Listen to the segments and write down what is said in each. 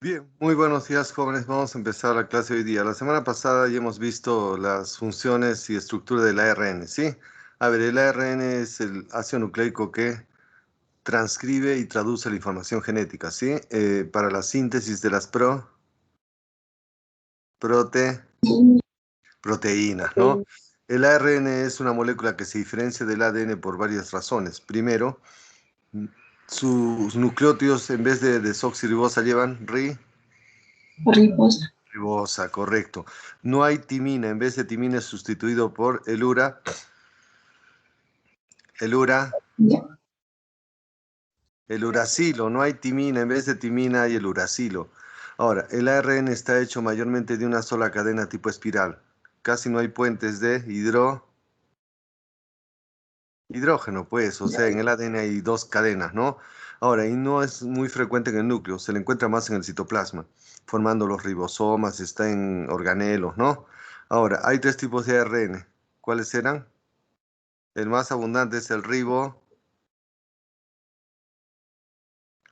Bien, muy buenos días, jóvenes. Vamos a empezar la clase hoy día. La semana pasada ya hemos visto las funciones y estructura del ARN, ¿sí? A ver, el ARN es el ácido nucleico que transcribe y traduce la información genética, ¿sí? Para la síntesis de las prote, proteínas, ¿no? El ARN es una molécula que se diferencia del ADN por varias razones. Primero, sus nucleótidos en vez de desoxirribosa llevan Ribosa. ribosa, correcto. No hay timina, en vez de timina es sustituido por el ura, Ya. el uracilo. No hay timina, en vez de timina hay el uracilo. Ahora, el ARN está hecho mayormente de una sola cadena tipo espiral. Casi no hay puentes de hidrógeno, pues, o sea, en el ADN hay dos cadenas, ¿no? Ahora, y no es muy frecuente en el núcleo, se le encuentra más en el citoplasma, formando los ribosomas, está en organelos, ¿no? Ahora, hay tres tipos de ARN. ¿Cuáles serán? El más abundante es el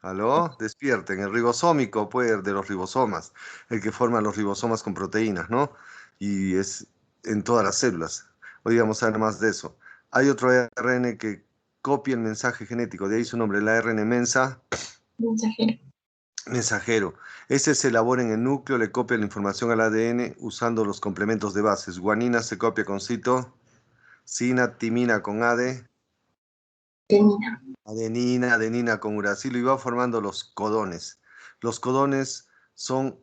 ¿Aló? Despierten. El ribosómico, pues, de los ribosomas, el que forma los ribosomas con proteínas, ¿no? Y es en todas las células. Hoy vamos a ver más de eso. Hay otro ARN que copia el mensaje genético, de ahí su nombre, el ARN Mensajero. mensajero. Ese se elabora en el núcleo, le copia la información al ADN usando los complementos de bases. Guanina se copia con cina, timina con Termina. adenina con uracilo y va formando los codones. Los codones son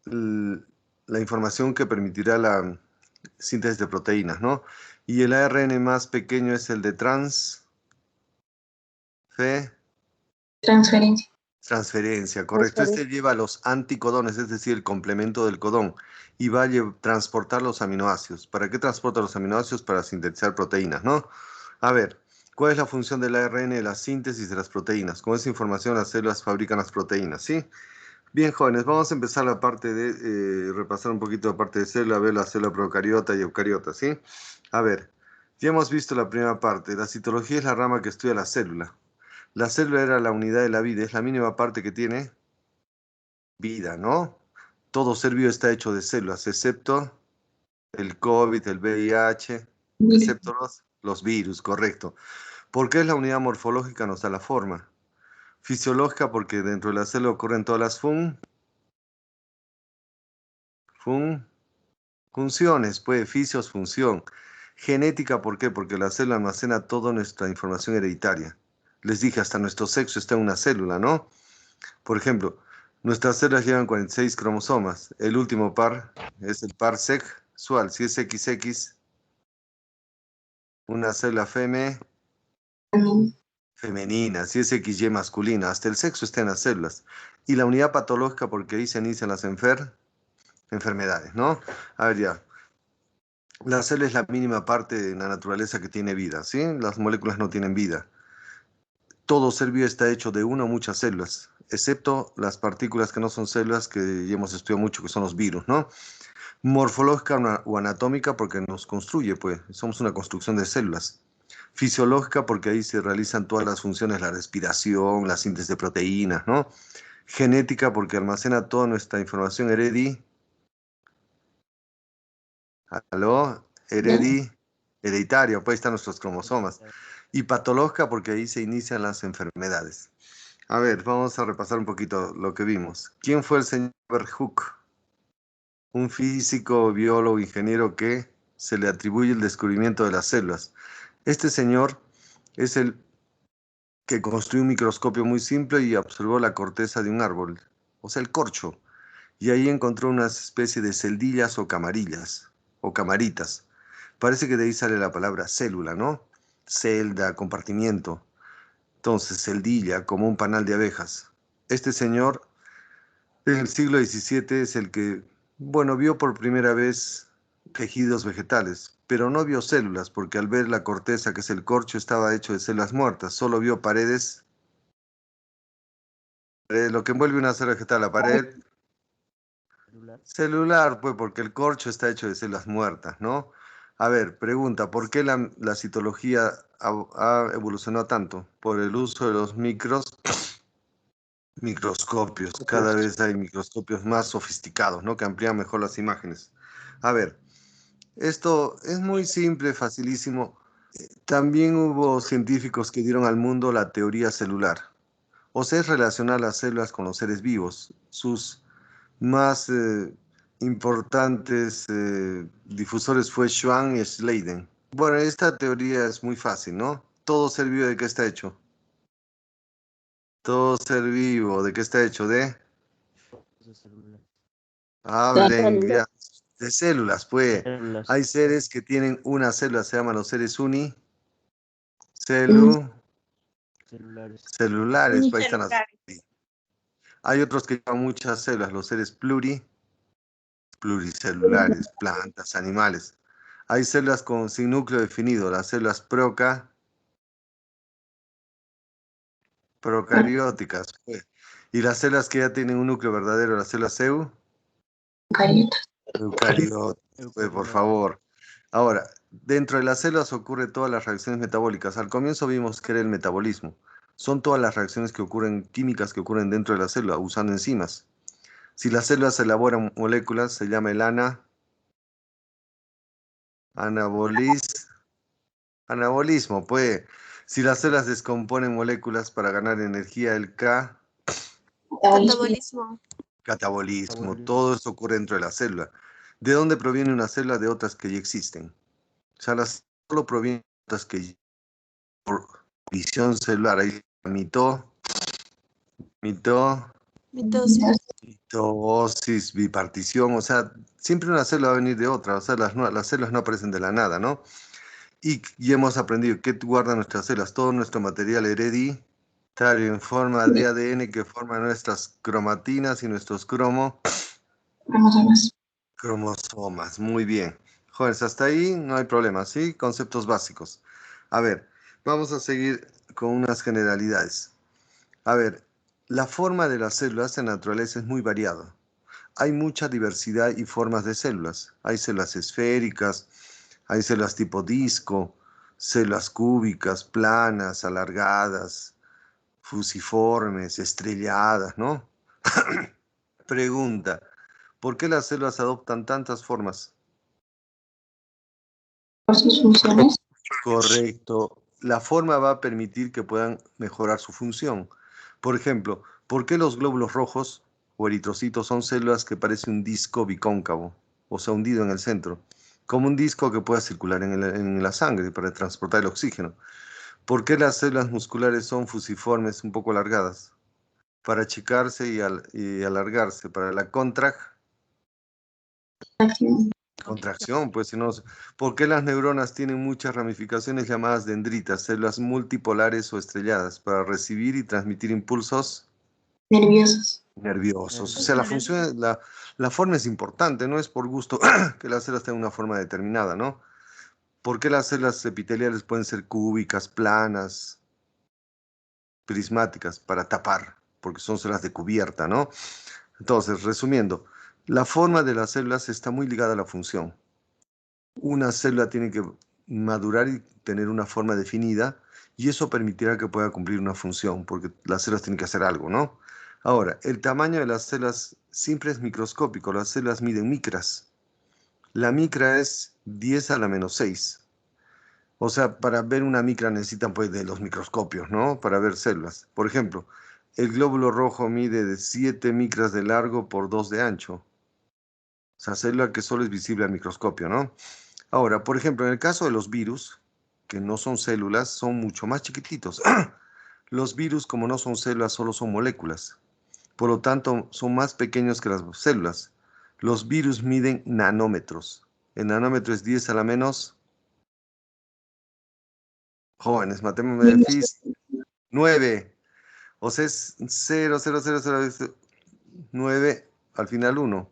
la información que permitirá la síntesis de proteínas, ¿no? Y el ARN más pequeño es el de Transferencia. transferencia, correcto. Este lleva los anticodones, es decir, el complemento del codón, y va a transportar los aminoácidos. ¿Para qué transporta los aminoácidos? Para sintetizar proteínas, ¿no? A ver, ¿cuál es la función del ARN de la síntesis de las proteínas? Con esa información las células fabrican las proteínas, ¿sí? Bien, jóvenes, vamos a empezar la parte de repasar un poquito la parte de célula, ver la célula procariota y eucariota, ¿sí? A ver, ya hemos visto la primera parte. La citología es la rama que estudia la célula. La célula era la unidad de la vida, es la mínima parte que tiene vida, ¿no? Todo ser vivo está hecho de células, excepto el COVID, el VIH, Virus. excepto los virus, correcto. ¿Por qué es la unidad morfológica? Nos da la forma. Fisiológica, porque dentro de la célula ocurren todas las fun- funciones, pues, fisios, función. Genética, ¿por qué? Porque la célula almacena toda nuestra información hereditaria. Les dije, hasta nuestro sexo está en una célula, ¿no? Por ejemplo, nuestras células llevan 46 cromosomas. El último par es el par sexual. Si es XX, una célula femenina. Si es XY masculina. Hasta el sexo está en las células. Y la unidad patológica, porque ahí se inician las enfermedades, ¿no? A ver ya. La célula es la mínima parte de la naturaleza que tiene vida, ¿sí? Las moléculas no tienen vida. Todo ser vivo está hecho de una o muchas células, excepto las partículas que no son células, que ya hemos estudiado mucho, que son los virus, ¿no? Morfológica o anatómica porque nos construye, pues, somos una construcción de células. Fisiológica porque ahí se realizan todas las funciones, la respiración, la síntesis de proteínas, ¿no? Genética porque almacena toda nuestra información ¿aló? ¿Ya? Hereditaria, pues ahí están nuestros cromosomas. Y patológica porque ahí se inician las enfermedades. A ver, vamos a repasar un poquito lo que vimos. ¿Quién fue el señor Hooke? Un físico, biólogo, ingeniero que se le atribuye el descubrimiento de las células. Este señor es el que construyó un microscopio muy simple y observó la corteza de un árbol, o sea, el corcho, y ahí encontró una especie de celdillas o camarillas, o camaritas. Parece que de ahí sale la palabra célula, ¿no? Celda, compartimiento. Entonces, celdilla, como un panal de abejas. Este señor en el siglo XVII es el que, bueno, vio por primera vez tejidos vegetales, pero no vio células, porque al ver la corteza, que es el corcho, estaba hecho de células muertas. Solo vio lo que envuelve una célula vegetal, la pared celular, pues porque el corcho está hecho de células muertas, ¿no? A ver, pregunta, ¿por qué la citología ha evolucionado tanto? Por el uso de los Microscopios, cada vez hay microscopios más sofisticados, ¿no? Que amplían mejor las imágenes. A ver, esto es muy simple, facilísimo. También hubo científicos que dieron al mundo la teoría celular. O sea, es relacionar las células con los seres vivos. Sus más importantes difusores fue Schwann y Schleiden. Bueno, esta teoría es muy fácil, ¿no? Todo ser vivo, ¿de qué está hecho? Todo ser vivo, ¿de qué está hecho? De... Hablen ya. De células, pues. Hay seres que tienen una célula, se llaman los seres celulares, pues ahí están las... Hay otros que llevan muchas células, los seres pluricelulares, plantas, animales. Hay células sin núcleo definido, las células procarióticas, pues. Y las células que ya tienen un núcleo verdadero, las células eucariotas, pues, por favor. Ahora, dentro de las células ocurren todas las reacciones metabólicas. Al comienzo vimos que era el metabolismo. Son todas las reacciones que ocurren, químicas que ocurren dentro de la célula, usando enzimas. Si las células elaboran moléculas, se llama el anabolismo. Pues, si las células descomponen moléculas para ganar energía, el Catabolismo. catabolismo. Todo esto ocurre dentro de la célula. ¿De dónde proviene una célula? De otras que ya existen. O sea, las solo provienen de otras que por visión celular. Ahí mitosis, bipartición. O sea, siempre una célula va a venir de otra. O sea, las células no aparecen de la nada, ¿no? Y hemos aprendido que guardan nuestras células, todo nuestro material hereditario en forma de ADN que forma nuestras cromatinas y nuestros cromosomas. Muy bien. Jóvenes, hasta ahí no hay problema, ¿sí? Conceptos básicos. A ver, vamos a seguir con unas generalidades. A ver, la forma de las células en la naturaleza es muy variada. Hay mucha diversidad y formas de células. Hay células esféricas, hay células tipo disco, células cúbicas, planas, alargadas, fusiformes, estrelladas, ¿no? Pregunta, ¿por qué las células adoptan tantas formas? Por sus funciones. Correcto. La forma va a permitir que puedan mejorar su función. Por ejemplo, ¿por qué los glóbulos rojos o eritrocitos son células que parecen un disco bicóncavo, o sea, hundido en el centro, como un disco que pueda circular en la sangre para transportar el oxígeno? ¿Por qué las células musculares son fusiformes, un poco alargadas? Para achicarse y alargarse, para la contracción, pues si no, ¿por qué las neuronas tienen muchas ramificaciones llamadas dendritas, células multipolares o estrelladas, para recibir y transmitir impulsos nerviosos? O sea, la forma es importante, no es por gusto que las células tengan una forma determinada, ¿no? ¿Por qué las células epiteliales pueden ser cúbicas, planas, prismáticas? Para tapar, porque son células de cubierta, ¿no? Entonces, resumiendo, la forma de las células está muy ligada a la función. Una célula tiene que madurar y tener una forma definida, y eso permitirá que pueda cumplir una función, porque las células tienen que hacer algo, ¿no? Ahora, el tamaño de las células siempre es microscópico, las células miden micras. La micra es 10 a la menos 6. O sea, para ver una micra necesitan pues de los microscopios, ¿no? Para ver células. Por ejemplo, el glóbulo rojo mide de 7 micras de largo por 2 de ancho. O sea, célula que solo es visible al microscopio, ¿no? Ahora, por ejemplo, en el caso de los virus, que no son células, son mucho más chiquititos. Los virus, como no son células, solo son moléculas. Por lo tanto, son más pequeños que las células. Los virus miden nanómetros. El nanómetro es 10 a la menos, jóvenes, matemáticas, física, 9. O sea, es 0,00009, al final 1.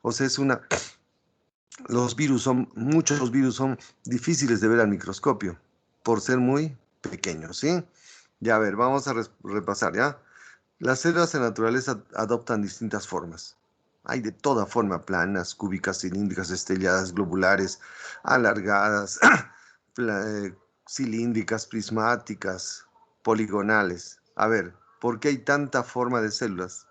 O sea, muchos los virus son difíciles de ver al microscopio, por ser muy pequeños, ¿sí? Ya, a ver, vamos a repasar, ¿ya? Las células en la naturaleza adoptan distintas formas. Hay de toda forma, planas, cúbicas, cilíndricas, estrelladas, globulares, alargadas, cilíndricas, prismáticas, poligonales. A ver, ¿Por qué hay tanta forma de células?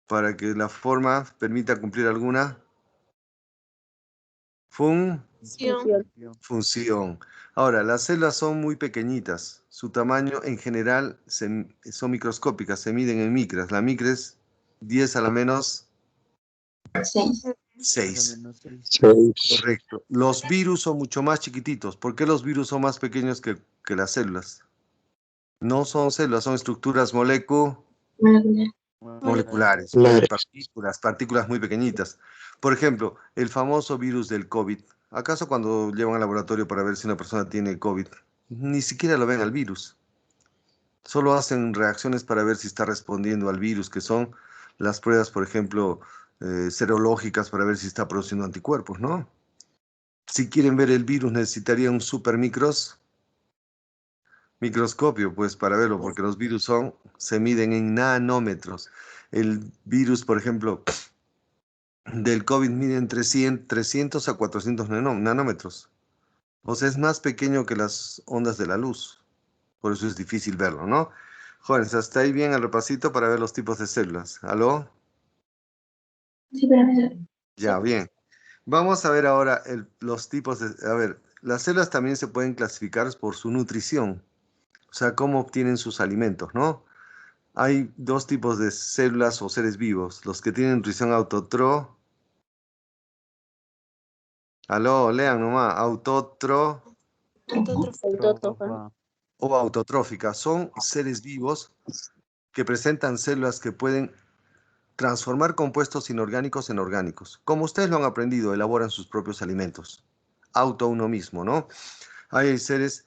Para que la forma permita cumplir alguna función. Ahora, las células son muy pequeñitas. Su tamaño en general son microscópicas, se miden en micras. La micra es 10 a la menos 6. Correcto. Los virus son mucho más chiquititos. ¿Por qué los virus son más pequeños que las células? No son células, son estructuras moleculares, pues, partículas muy pequeñitas. Por ejemplo, el famoso virus del COVID. ¿Acaso cuando llevan al laboratorio para ver si una persona tiene COVID, ni siquiera lo ven al virus? Solo hacen reacciones para ver si está respondiendo al virus, que son las pruebas, por ejemplo, serológicas para ver si está produciendo anticuerpos, ¿no? Si quieren ver el virus, necesitarían un microscopio, pues, para verlo, porque los virus se miden en nanómetros. El virus, por ejemplo, del COVID mide entre 300 a 400 nanómetros. O sea, es más pequeño que las ondas de la luz. Por eso es difícil verlo, ¿no? Jóvenes, hasta ahí bien el repasito para ver los tipos de células. ¿Aló? Sí, profesor. Ya, bien. Vamos a ver ahora los tipos de... A ver, las células también se pueden clasificar por su nutrición. O sea, cómo obtienen sus alimentos, ¿no? Hay dos tipos de células o seres vivos. Los que tienen nutrición Aló, lean nomás. O autotrófica. Son seres vivos que presentan células que pueden transformar compuestos inorgánicos en orgánicos. Como ustedes lo han aprendido, elaboran sus propios alimentos. Uno mismo, ¿no? Hay seres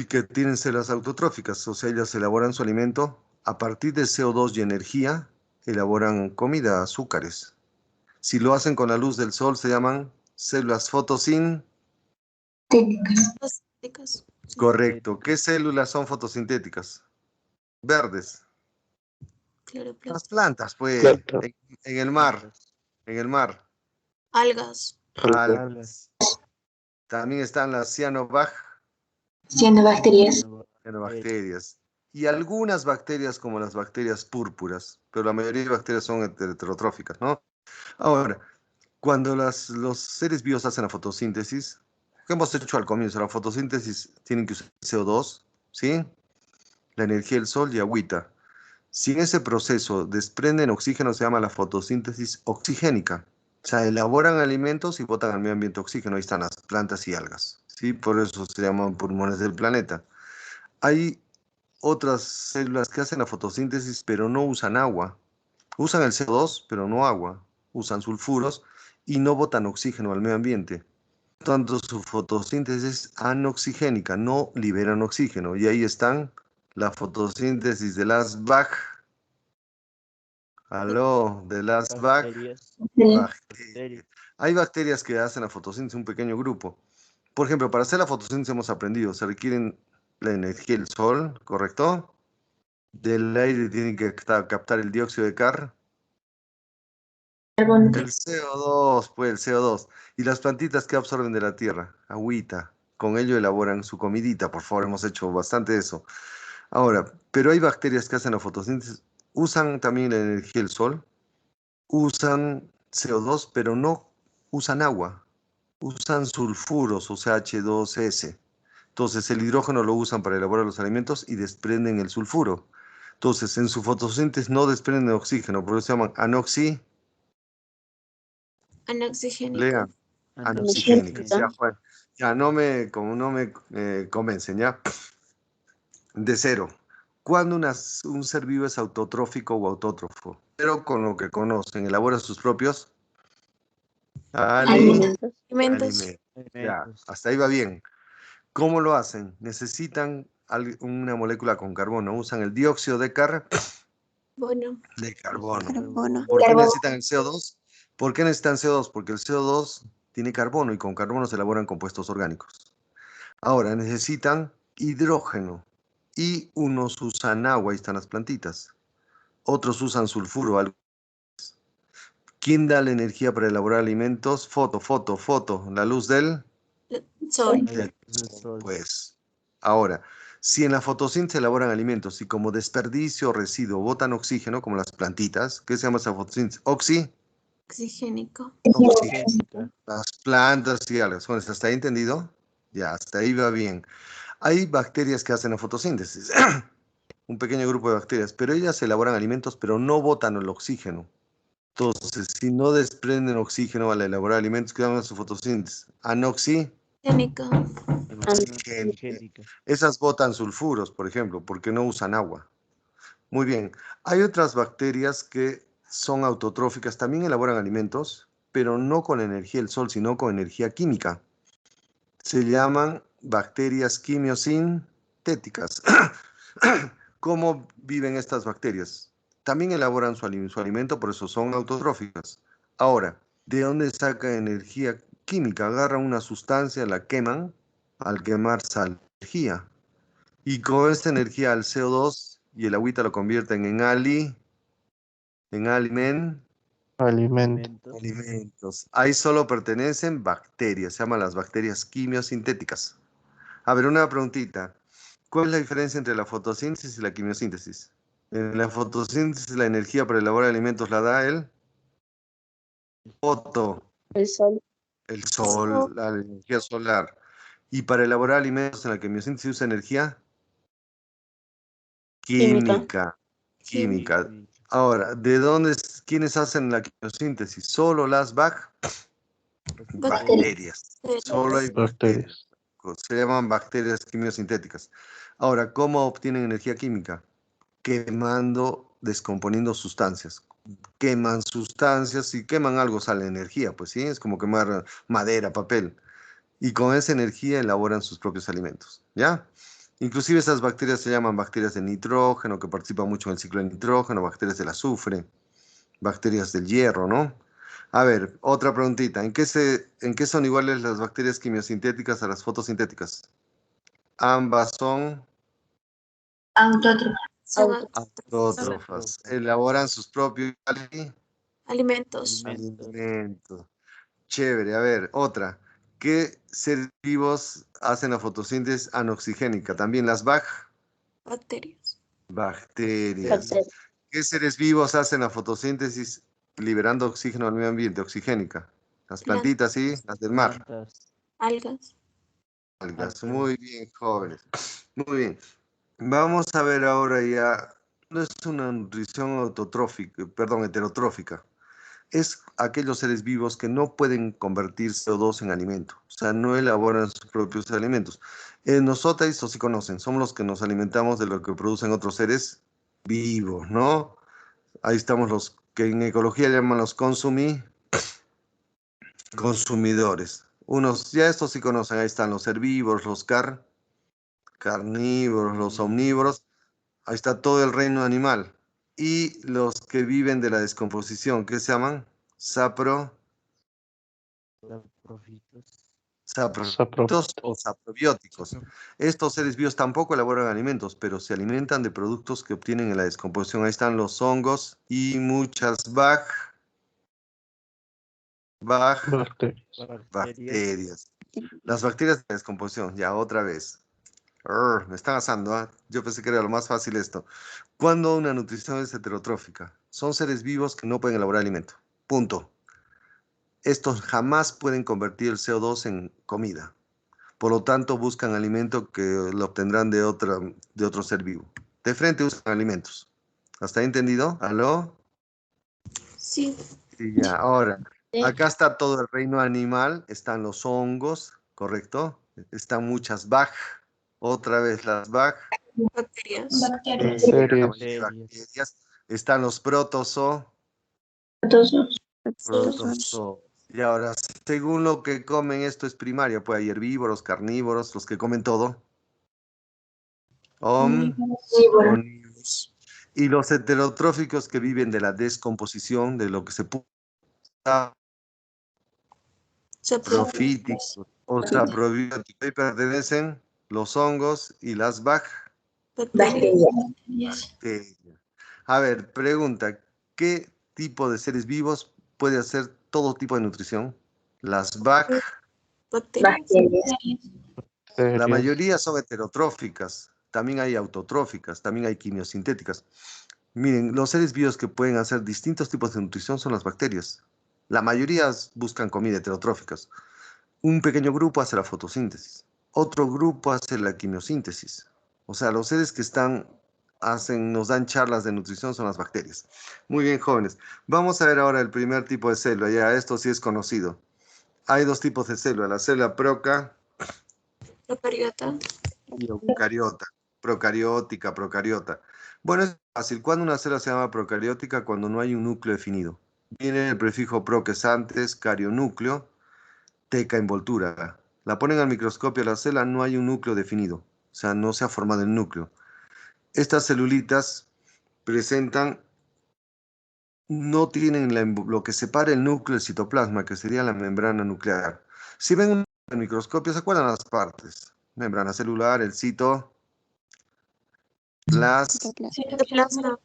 que tienen células autotróficas, o sea, ellas elaboran su alimento a partir de CO2 y energía, elaboran comida, azúcares. Si lo hacen con la luz del sol, se llaman células fotosintéticas. Correcto. ¿Qué células son fotosintéticas? Verdes. Las plantas, pues, en el mar. En el mar. Algas. Algas. También están las Cianobacterias. cianobacterias. Y algunas bacterias como las bacterias púrpuras, pero la mayoría de bacterias son heterotróficas, ¿no? Ahora, cuando los seres vivos hacen la fotosíntesis, ¿qué hemos hecho al comienzo? La fotosíntesis tienen que usar CO2, ¿sí? La energía del sol y agüita. Si en ese proceso desprenden oxígeno, se llama la fotosíntesis oxigénica. O sea, elaboran alimentos y botan al medio ambiente oxígeno. Ahí están las plantas y algas, ¿sí? Por eso se llaman pulmones del planeta. Hay otras células que hacen la fotosíntesis, pero no usan agua. Usan el CO2, pero no agua. Usan sulfuros y no botan oxígeno al medio ambiente. Tanto su fotosíntesis es anoxigénica, no liberan oxígeno. Y ahí están la fotosíntesis de las bacterias. Hay bacterias que hacen la fotosíntesis, un pequeño grupo. Por ejemplo, para hacer la fotosíntesis hemos aprendido, se requieren la energía del sol, ¿correcto? Del aire tienen que captar el dióxido de carbono. El CO2, pues el CO2. ¿Y las plantitas que absorben de la tierra? Agüita. Con ello elaboran su comidita, por favor, hemos hecho bastante eso. Ahora, pero hay bacterias que hacen la fotosíntesis, usan también la energía del sol, usan CO2, pero no usan agua, usan sulfuros, o sea, H2S. Entonces, el hidrógeno lo usan para elaborar los alimentos y desprenden el sulfuro. Entonces, en su fotosíntesis no desprenden oxígeno, por eso se llaman Anoxigénica. anoxigénicas. Ya, Juan, ya como no me convencen, ya. De cero. ¿Cuándo un ser vivo es autotrófico o autótrofo? Pero con lo que conocen, elabora sus propios Alimentos. Alimentos. Ya, hasta ahí va bien. ¿Cómo lo hacen? Necesitan una molécula con carbono. Usan el dióxido de Bueno. carbono. ¿Por qué necesitan el CO2? ¿Por qué necesitan CO2? Porque el CO2 tiene carbono y con carbono se elaboran compuestos orgánicos. Ahora necesitan hidrógeno y unos usan agua, ahí están las plantitas. Otros usan sulfuro. ¿Quién da la energía para elaborar alimentos? Foto. La luz del Sol. sol. Pues, ahora, Si en la fotosíntesis se elaboran alimentos y como desperdicio o residuo botan oxígeno, como las plantitas, ¿qué se llama esa fotosíntesis? Oxigénico. Oxigénica. Las plantas y algas. Bueno, ¿hasta ahí entendido? Ya, hasta ahí va bien. Hay bacterias que hacen la fotosíntesis, un pequeño grupo de bacterias, pero ellas elaboran alimentos, pero no botan el oxígeno. Entonces, si no desprenden oxígeno al elaborar alimentos, ¿qué llaman su fotosíntesis? Génico. Oxigénica. Esas botan sulfuros, por ejemplo, porque no usan agua. Muy bien. Hay otras bacterias que son autotróficas, también elaboran alimentos, pero no con energía del sol, sino con energía química. Se llaman bacterias quimiosintéticas. ¿Cómo viven estas bacterias? También elaboran su alimento, por eso son autotróficas. Ahora, ¿de dónde sacan energía química? Agarran una sustancia, la queman, al quemar sale energía. Y con esta energía al CO2 y el agüita lo convierten en Alimento. alimentos. Ahí solo pertenecen bacterias, se llaman las bacterias quimiosintéticas. A ver, una preguntita. ¿Cuál es la diferencia entre la fotosíntesis y la quimiosíntesis? En la fotosíntesis la energía para elaborar alimentos la da el foto, El sol. el sol, la energía solar. Y para elaborar alimentos en la quimiosíntesis usa energía química. Química. Ahora, ¿quiénes hacen la quimiosíntesis? Solo las bacterias. Solo hay bacterias. Se llaman bacterias quimiosintéticas. Ahora, ¿cómo obtienen energía química? Quemando, descomponiendo sustancias. Queman sustancias y queman algo, sale energía, pues sí, es como quemar madera, papel. Y con esa energía elaboran sus propios alimentos, ¿ya? Inclusive esas bacterias se llaman bacterias de nitrógeno, que participan mucho en el ciclo de nitrógeno, bacterias del azufre, bacterias del hierro, ¿no? A ver, otra preguntita. ¿En qué son iguales las bacterias quimiosintéticas a las fotosintéticas? Ambas son autótrofas. Elaboran sus propios Alimentos. alimentos. Chévere. A ver, otra. ¿Qué seres vivos hacen la fotosíntesis anoxigénica? También las Bacterias. bacterias. ¿Qué seres vivos hacen la fotosíntesis liberando oxígeno al medio ambiente? Oxigénica. Las plantitas, ¿sí? Las del mar. Algas. Algas. Muy bien, jóvenes. Muy bien. Vamos a ver ahora ya. No es una nutrición autotrófica, perdón, heterotrófica. Es aquellos seres vivos que no pueden convertir CO2 en alimento. O sea, no elaboran sus propios alimentos. Nosotros, eso sí conocen, somos los que nos alimentamos de lo que producen otros seres vivos, ¿no? Ahí estamos los que en ecología llaman los consumidores. Unos, ya estos sí conocen, ahí están los herbívoros, los carnívoros, los omnívoros. Ahí está todo el reino animal. Y los que viven de la descomposición, ¿qué se llaman? Saprofitos o saprobióticos. Estos seres vivos tampoco elaboran alimentos, pero se alimentan de productos que obtienen en la descomposición. Ahí están los hongos y muchas bacterias. Las bacterias de descomposición, ya otra vez. Me están asando, ¿ah? Yo pensé que era lo más fácil esto. ¿Cuándo una nutrición es heterotrófica? Son seres vivos que no pueden elaborar alimento. Punto. Estos jamás pueden convertir el CO2 en comida. Por lo tanto, buscan alimento que lo obtendrán de otro ser vivo. De frente usan alimentos. ¿Hasta ahí entendido? ¿Aló? Sí. Sí, ya. Ahora, acá está todo el reino animal. Están los hongos, ¿correcto? Están muchas otra vez las Bacterias. bacterias. Están los protozoos. Y ahora, según lo que comen, esto es primaria, pues hay herbívoros, carnívoros, los que comen todo. Omnívoros. Y los heterotróficos que viven de la descomposición, de lo que se puede profíticos o saprobióticos. Ahí pertenecen los hongos y las bacterias. A ver, pregunta, ¿qué tipo de seres vivos puede hacer todo tipo de nutrición? Las Bacterias. la mayoría son heterotróficas. también hay autotróficas, también hay quimiosintéticas. Miren, los seres vivos que pueden hacer distintos tipos de nutrición son las bacterias. La mayoría buscan comida heterotróficas. Un pequeño grupo hace la fotosíntesis. Otro grupo hace la quimiosíntesis. O sea, los seres que nos dan charlas de nutrición son las bacterias. Muy bien, jóvenes. Vamos a ver ahora el primer tipo de célula. Ya, esto sí es conocido. Hay dos tipos de célula, la célula Procariota. y eucariota. Procariótica, procariota. Bueno, es fácil. ¿Cuándo una célula se llama procariótica? Cuando no hay un núcleo definido. Viene el prefijo pro, que es antes, carionúcleo, teca, envoltura. La ponen al microscopio a la célula, no hay un núcleo definido. O sea, no se ha formado el núcleo. Estas celulitas presentan, no tienen lo que separa el núcleo del citoplasma, que sería la membrana nuclear. Si ven un microscopio, ¿se acuerdan las partes? Membrana celular, el citoplasma Citoplasma.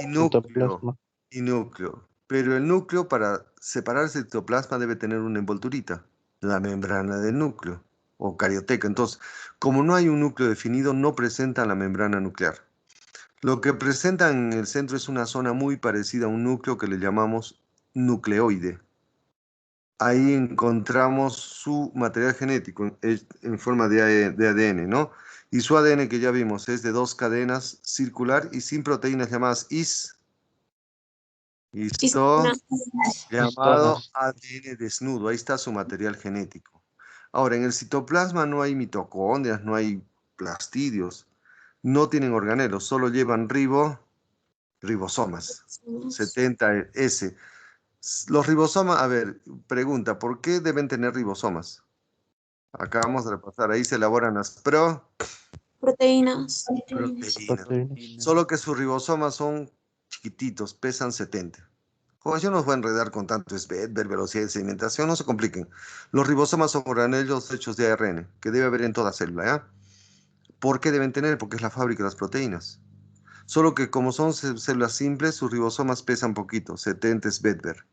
y núcleo. Citoplasma. Y núcleo. Pero el núcleo, para separarse del citoplasma, debe tener una envolturita, la membrana del núcleo, o carioteca. Entonces, como no hay un núcleo definido, no presentan la membrana nuclear. Lo que presentan en el centro es una zona muy parecida a un núcleo que le llamamos nucleoide. Ahí encontramos su material genético en forma de ADN, ¿no? Y su ADN, que ya vimos, es de 2 cadenas circular y sin proteínas llamadas histo, llamado Histonas. ADN desnudo. Ahí está su material genético. Ahora, en el citoplasma no hay mitocondrias, no hay plastidios, no tienen organelos, solo llevan ribosomas. 70S. Los ribosomas, a ver, pregunta, ¿por qué deben tener ribosomas? Acabamos de repasar, ahí se elaboran las Proteínas. proteínas. Proteínas. Solo que sus ribosomas son chiquititos, pesan 70. Como yo no os voy a enredar con tanto ver velocidad de sedimentación, no se compliquen. Los ribosomas son organelos hechos de ARN, que debe haber en toda célula, ¿ya? ¿Por qué deben tener? Porque es la fábrica de las proteínas. Solo que como son células simples, sus ribosomas pesan poquito, 70 Svedberg.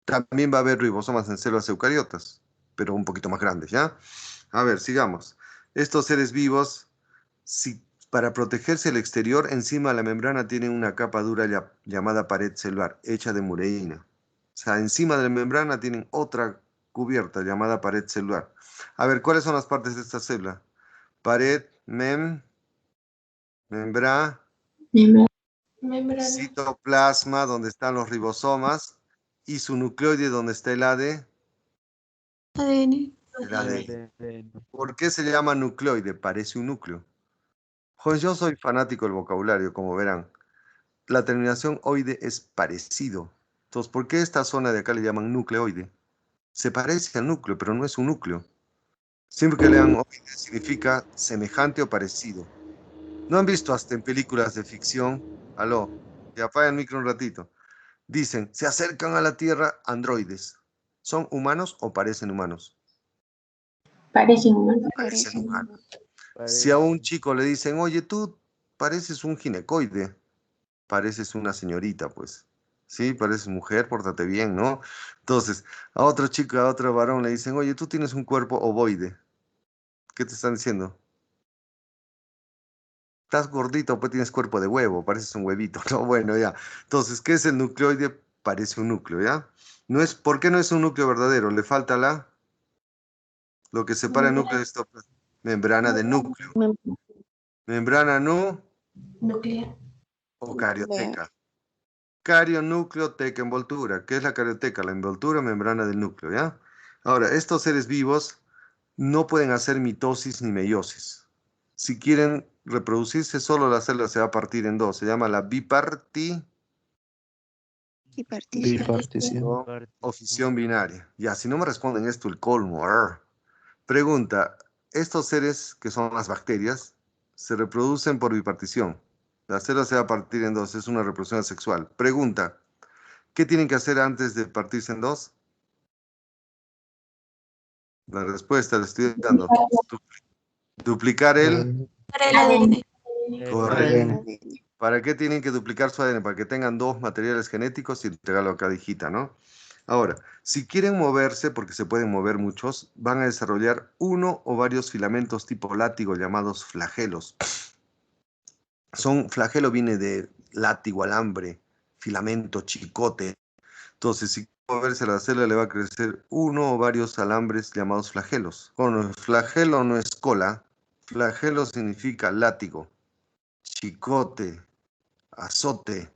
También va a haber ribosomas en células eucariotas, pero un poquito más grandes, ¿ya? A ver, sigamos. Estos seres vivos, para protegerse del exterior, encima de la membrana tienen una capa dura llamada pared celular, hecha de mureína. O sea, encima de la membrana tienen otra cubierta llamada pared celular. A ver, ¿cuáles son las partes de esta célula? Pared, membrana, citoplasma, donde están los ribosomas, y su nucleoide, donde está el ADN. ADN. El ADN. ¿Por qué se llama nucleoide? Parece un núcleo. Pues yo soy fanático del vocabulario, como verán. La terminación oide es parecido. Entonces, ¿por qué esta zona de acá le llaman nucleoide? Se parece al núcleo, pero no es un núcleo. Siempre que lean oide significa semejante o parecido. ¿No han visto hasta en películas de ficción? Aló, y apaga el micro un ratito. Dicen, se acercan a la Tierra androides. ¿Son humanos o parecen humanos? Parecen humanos. Parecen humanos. Si a un chico le dicen, oye, tú pareces un ginecoide, pareces una señorita, pues. Sí, pareces mujer, pórtate bien, ¿no? Entonces, a otro chico, a otro varón le dicen, oye, tú tienes un cuerpo ovoide. ¿Qué te están diciendo? Estás gordito, pues tienes cuerpo de huevo, pareces un huevito, ¿no? Bueno, ya. Entonces, ¿qué es el nucleoide? Parece un núcleo, ¿ya? ¿Por qué no es un núcleo verdadero? Le falta lo que separa el núcleo de esto, membrana de núcleo. Membrana Nuclear. o carioteca. Carionúcleo, teca, envoltura. ¿Qué es la carioteca? La envoltura membrana del núcleo, ¿ya? Ahora, estos seres vivos no pueden hacer mitosis ni meiosis. Si quieren reproducirse, solo la célula se va a partir en dos. Se llama la bipartición Bipartición. o fisión binaria. Ya, si no me responden esto, el colmo. Pregunta, estos seres, que son las bacterias, se reproducen por bipartición. La célula se va a partir en dos, es una reproducción asexual. Pregunta, ¿qué tienen que hacer antes de partirse en dos? La respuesta la estoy dando. Duplicar el... Para el ADN. Correcto. ¿Para qué tienen que duplicar su ADN? Para que tengan dos materiales genéticos y entregarlo a cada hijita, ¿no? Ahora, si quieren moverse, porque se pueden mover muchos, van a desarrollar uno o varios filamentos tipo látigo llamados flagelos. Flagelo viene de látigo, alambre, filamento, chicote. Entonces, si moverse la célula le va a crecer uno o varios alambres llamados flagelos. Bueno, el flagelo no es cola. Flagelo significa látigo, chicote, azote,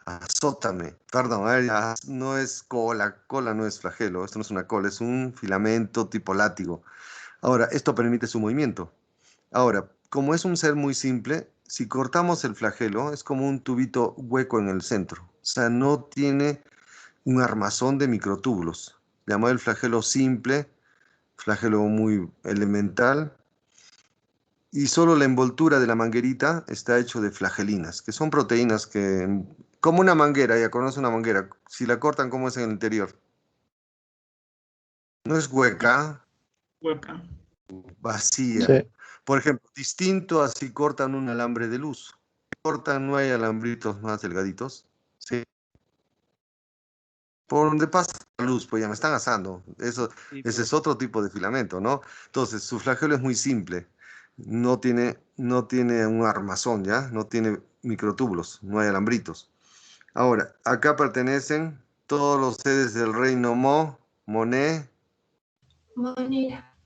azótame. Perdón, a ver, no es cola no es flagelo. Esto no es una cola, es un filamento tipo látigo. Ahora, esto permite su movimiento. Ahora, como es un ser muy simple, si cortamos el flagelo, es como un tubito hueco en el centro. O sea, no tiene un armazón de microtúbulos. Llamado el flagelo simple, flagelo muy elemental, y solo la envoltura de la manguerita está hecho de flagelinas, que son proteínas que, como una manguera, ya conoce una manguera, si la cortan, ¿cómo es en el interior? No es hueca, Hueca. vacía. Sí. Por ejemplo, distinto a si cortan un alambre de luz. Cortan, no hay alambritos más delgaditos, ¿sí? Por donde pasa la luz, pues ya me están asando. Ese es otro tipo de filamento, ¿no? Entonces, su flagelo es muy simple. No tiene un armazón, ¿ya? No tiene microtúbulos, no hay alambritos. Ahora, acá pertenecen todos los seres del reino Monera,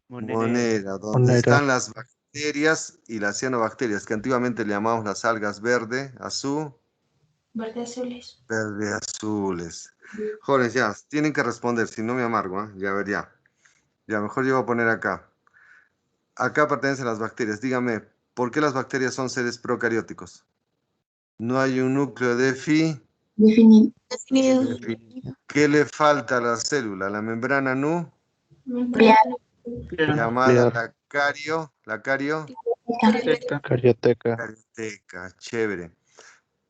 donde Monera. están las bacterias y las cianobacterias, que antiguamente le llamamos las algas verde, azul, Verde azules. verde, azules. Jóvenes, ya, tienen que responder, si no me amargo, ¿ah? Ya, a ver, ya. Ya, mejor yo voy a poner acá. Acá pertenecen las bacterias. Dígame, ¿por qué las bacterias son seres procarióticos? No hay un núcleo Definido. Definido. ¿Qué le falta a la célula? La membrana Nuclear. llamada Nuclear. la cario, Carioteca. Carioteca. carioteca, chévere.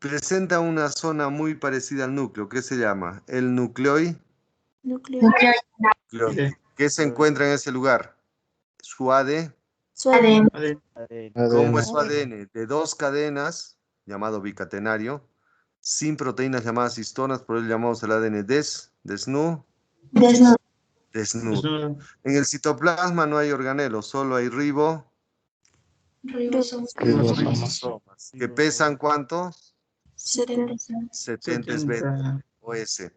Presenta una zona muy parecida al núcleo. ¿Qué se llama? El nucleoide. Núcleo. De ¿Qué se encuentra en ese lugar? Su ADN. Suave. ADN. ¿Cómo ADN. es su ADN? De dos cadenas, llamado bicatenario, sin proteínas llamadas histonas, por ello llamamos el ADN desnudo. Desnudo. Desnudo. En el citoplasma no hay organelos, solo hay Ribosomas. ribosomas. ¿Que pesan cuánto? 70. 70 es 70. OS.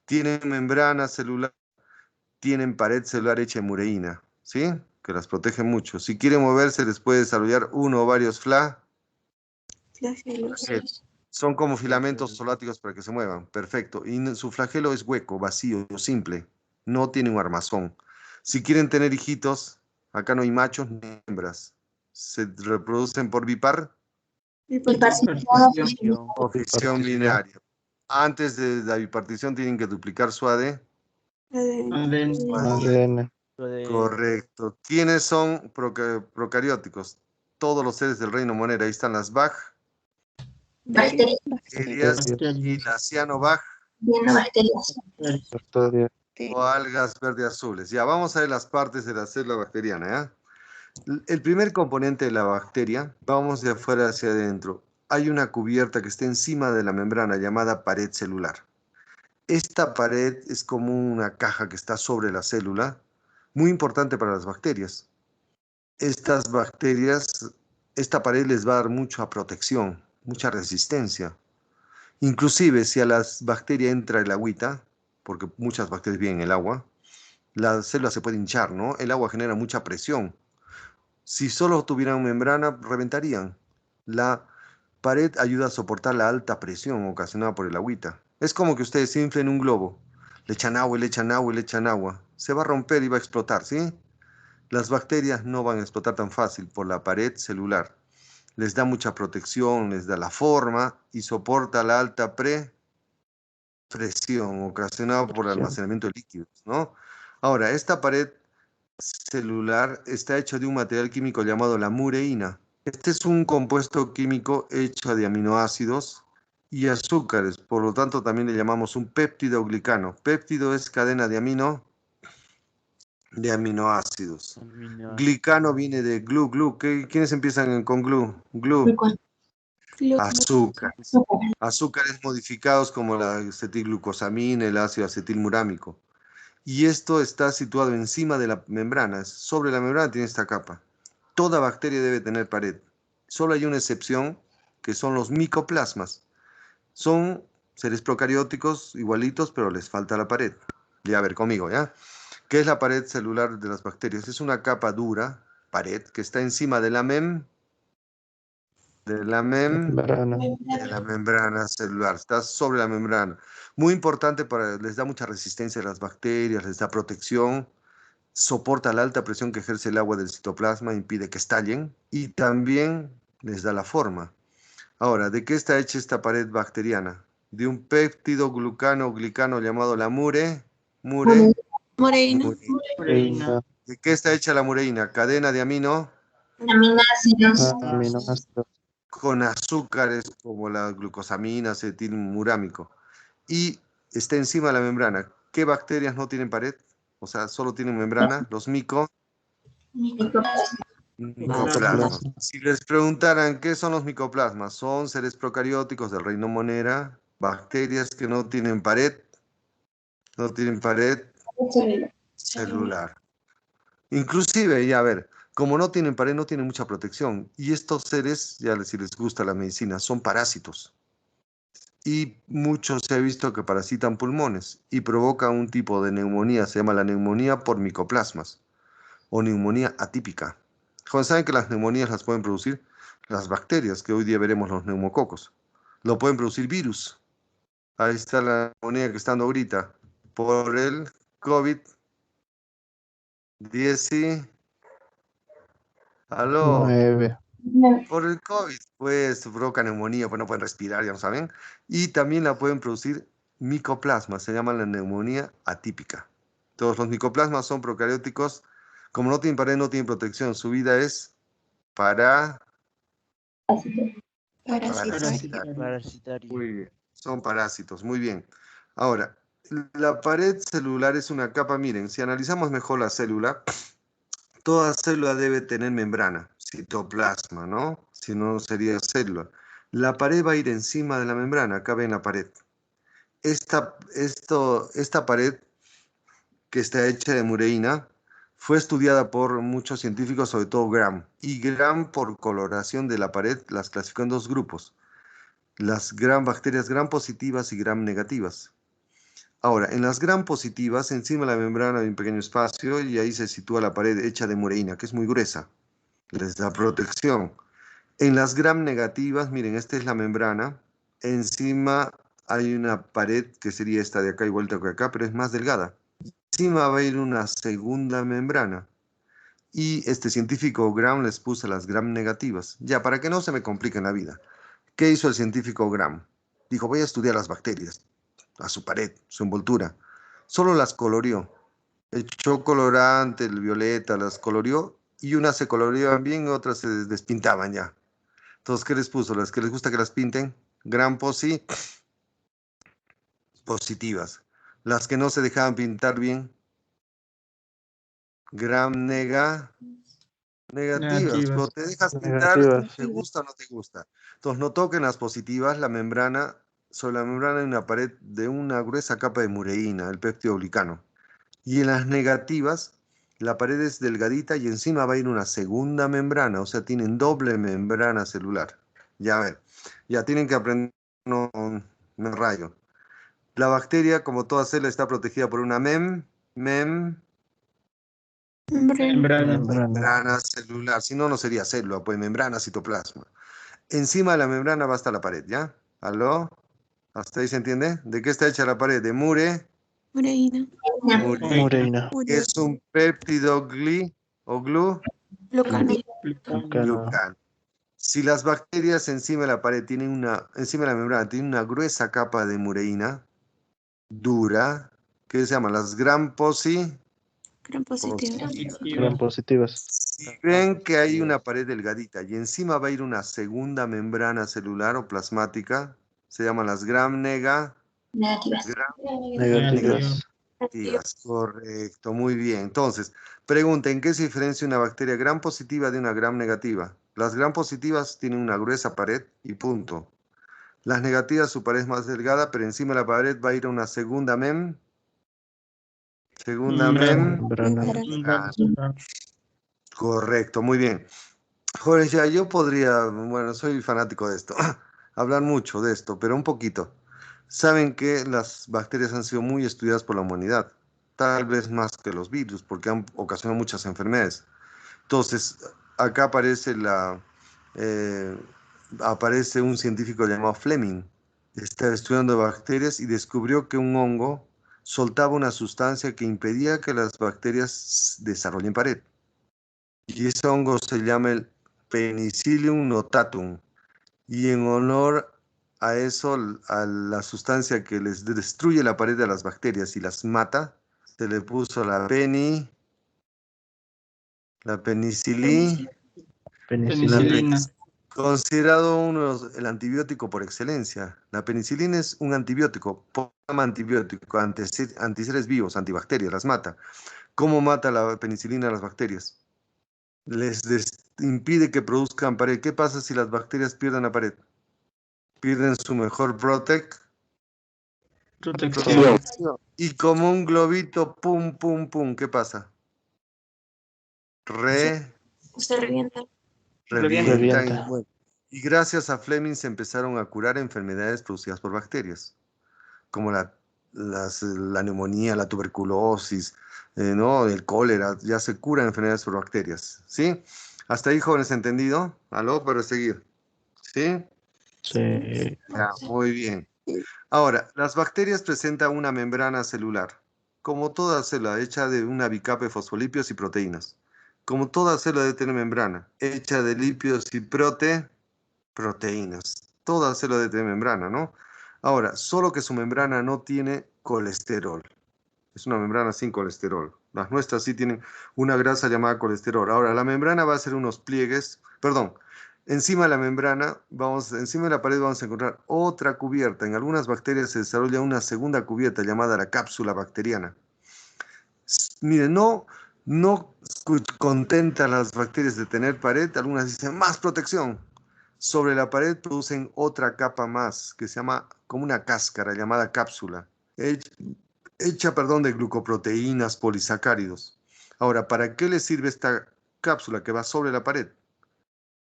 Tienen membrana celular, tienen pared celular hecha de mureína, ¿sí? Que las protege mucho. Si quieren moverse, les puede desarrollar uno o varios Flagelos. son como filamentos soláticos para que se muevan. Perfecto. Y su flagelo es hueco, vacío, simple. No tiene un armazón. Si quieren tener hijitos, acá no hay machos ni hembras. Se reproducen por Biparticipación. o ficción Partición. binaria. Antes de la bipartición tienen que duplicar su AD. ADN. ADN. Correcto. ¿Quiénes son procarióticos? Todos los seres del reino Monera. Ahí están las Bacterias. bacterias y las cianobacterias Cianobacterias. Bacteria. o algas verde azules. Ya, vamos a ver las partes de la célula bacteriana, ¿ya? El primer componente de la bacteria, vamos de afuera hacia adentro. Hay una cubierta que está encima de la membrana llamada pared celular. Esta pared es como una caja que está sobre la célula, muy importante para las bacterias. Estas bacterias, esta pared les va a dar mucha protección, mucha resistencia. Inclusive si a las bacterias entra el agüita, porque muchas bacterias viven en el agua, la célula se puede hinchar, ¿no? El agua genera mucha presión. Si solo tuvieran membrana, reventarían. La pared ayuda a soportar la alta presión ocasionada por el agüita. Es como que ustedes inflen un globo, le echan agua y le echan agua y le echan agua. Se va a romper y va a explotar, ¿sí? Las bacterias no van a explotar tan fácil por la pared celular. Les da mucha protección, les da la forma y soporta la alta presión ocasionada por el almacenamiento de líquidos, ¿no? Ahora, esta pared celular está hecha de un material químico llamado la mureína. Este es un compuesto químico hecho de aminoácidos y azúcares, por lo tanto también le llamamos un péptido glicano. Péptido es cadena de aminoácidos. Glicano viene de glu. ¿Quiénes empiezan con glu? Glu. Azúcar. Azúcares modificados como la acetilglucosamina, el ácido acetilmurámico. Y esto está situado encima de la membrana. Sobre la membrana tiene esta capa. Toda bacteria debe tener pared. Solo hay una excepción que son los micoplasmas. Son seres procarióticos igualitos, pero les falta la pared. Ya, a ver, conmigo, ¿ya? ¿Qué es la pared celular de las bacterias? Es una capa dura, pared, que está encima de la Membrana. de la membrana celular. Está sobre la membrana. Muy importante les da mucha resistencia a las bacterias, les da protección, soporta la alta presión que ejerce el agua del citoplasma, impide que estallen y también les da la forma. Ahora, ¿de qué está hecha esta pared bacteriana? De un péptido glucano-glicano llamado la Moreína. mureína. Proteína. ¿De qué está hecha la mureína? Cadena de Aminoácidos. Aminoácidos. con azúcares como la glucosamina, acetilmurámico. Y está encima de la membrana. ¿Qué bacterias no tienen pared? O sea, solo tienen membrana. Los micoplasmas. Micoplasma. Si les preguntaran qué son los micoplasmas, son seres procarióticos del reino Monera, bacterias que no tienen pared celular. Inclusive, ya a ver, como no tienen pared, no tienen mucha protección. Y estos seres, si les gusta la medicina, son parásitos. Y muchos se ha visto que parasitan pulmones y provocan un tipo de neumonía, se llama la neumonía por micoplasmas o neumonía atípica. Joder, ¿saben que las neumonías las pueden producir las bacterias, que hoy día veremos los neumococos? Lo pueden producir virus. Ahí está la neumonía que está dando ahorita por el COVID-19. Aló. 9. Por el COVID, pues provoca neumonía, pues no pueden respirar, ya lo saben. Y también la pueden producir micoplasmas, se llama la neumonía atípica. Todos los micoplasmas son procarióticos, como no tienen pared, no tienen protección, su vida es Parasitaria. Muy bien, son parásitos, muy bien. Ahora, la pared celular es una capa, miren, si analizamos mejor la célula, toda célula debe tener membrana, citoplasma, ¿no? Si no, sería célula. La pared va a ir encima de la membrana, acá ven la pared. Esta pared, que está hecha de mureína, fue estudiada por muchos científicos, sobre todo Graham. Y Graham, por coloración de la pared, las clasificó en dos grupos. Las bacterias gram positivas y gram negativas. Ahora, en las gram positivas, encima de la membrana hay un pequeño espacio y ahí se sitúa la pared hecha de mureína, que es muy gruesa. Les da protección. En las gram negativas, miren, esta es la membrana. Encima hay una pared que sería esta de acá, igual que acá, pero es más delgada. Encima va a ir una segunda membrana. Y este científico Graham les puso las gram negativas. Ya, para que no se me complique la vida. ¿Qué hizo el científico Graham? Dijo, voy a estudiar las bacterias, a su pared, su envoltura. Solo las coloreó. Echó colorante, el violeta, las coloreó y unas se coloreaban bien, otras se despintaban ya. Entonces, ¿qué les puso? Las que les gusta que las pinten, gram positivas. Las que no se dejaban pintar bien, gram negativas. Pero te dejas pintar, Negativas. ¿te gusta o no te gusta? Entonces, no toquen las positivas, la membrana, sobre la membrana hay una pared de una gruesa capa de mureína, el péptido glicano. Y en las negativas, la pared es delgadita y encima va a ir una segunda membrana, o sea, tienen doble membrana celular. Ya a ver, ya tienen que aprender, no me rayo. La bacteria, como toda célula, está protegida por una Membrana. membrana celular. Si no, no sería célula, pues membrana, citoplasma. Encima de la membrana va a estar la pared, ¿ya? ¿Aló? ¿Hasta ahí se entiende? ¿De qué está hecha la pared? De Moreína. Mureína. Es un péptido Glucano. glucano. Si las bacterias encima de la pared encima de la membrana tienen una gruesa capa de mureína dura, ¿qué se llama? Las gram Gran positivo. Gram positivas. Si ven que hay una pared delgadita y encima va a ir una segunda membrana celular o plasmática, se llaman las gram Negativas. Negativas. negativas. Correcto, muy bien. Entonces, pregunta, ¿en qué se diferencia una bacteria gram positiva de una gram negativa? Las gram positivas tienen una gruesa pared y punto. Las negativas, su pared es más delgada, pero encima de la pared va a ir una segunda membrana. Membrana. Correcto, muy bien. Jóvenes, ya yo podría, bueno, soy fanático de esto, hablar mucho de esto, pero un poquito. Saben que las bacterias han sido muy estudiadas por la humanidad, tal vez más que los virus, porque han ocasionado muchas enfermedades. Entonces, acá eh, aparece un científico llamado Fleming. Estaba estudiando bacterias y descubrió que un hongo soltaba una sustancia que impedía que las bacterias desarrollen pared. Y ese hongo se llama el Penicillium notatum. Y en honor a eso, a la sustancia que les destruye la pared de las bacterias y las mata, se le puso la penicilina. La Penicilina. Penicilina. considerado el antibiótico por excelencia. La penicilina es un antibiótico, llama antibiótico, antiseres vivos, antibacterias, las mata. ¿Cómo mata la penicilina a las bacterias? Impide que produzcan pared. ¿Qué pasa si las bacterias pierden la pared? Pierden su mejor Protección. protección. Y como un globito, pum, pum, pum, ¿qué pasa? Re Se revienta. Revientan y Revienta. mueren. Y gracias a Fleming se empezaron a curar enfermedades producidas por bacterias, como la neumonía, la tuberculosis, ¿no? El cólera, ya se curan enfermedades por bacterias, ¿sí? Hasta ahí, jóvenes, ¿entendido? ¿Aló? Para seguir, ¿sí? Sí. Ya, muy bien. Ahora, las bacterias presentan una membrana celular, como toda célula, hecha de una bicape de fosfolípidos y proteínas. Como toda célula debe tener membrana, hecha de lípidos y proteínas. Toda célula debe tener membrana, ¿no? Ahora, solo que su membrana no tiene colesterol. Es una membrana sin colesterol. Las nuestras sí tienen una grasa llamada colesterol. Ahora, la membrana va a ser unos pliegues, perdón, encima de la membrana, encima de la pared vamos a encontrar otra cubierta. En algunas bacterias se desarrolla una segunda cubierta llamada la cápsula bacteriana. Miren, no contenta las bacterias de tener pared, algunas dicen más protección. Sobre la pared producen otra capa más, que se llama como una cáscara llamada cápsula, hecha, de glucoproteínas, polisacáridos. Ahora, ¿para qué les sirve esta cápsula que va sobre la pared?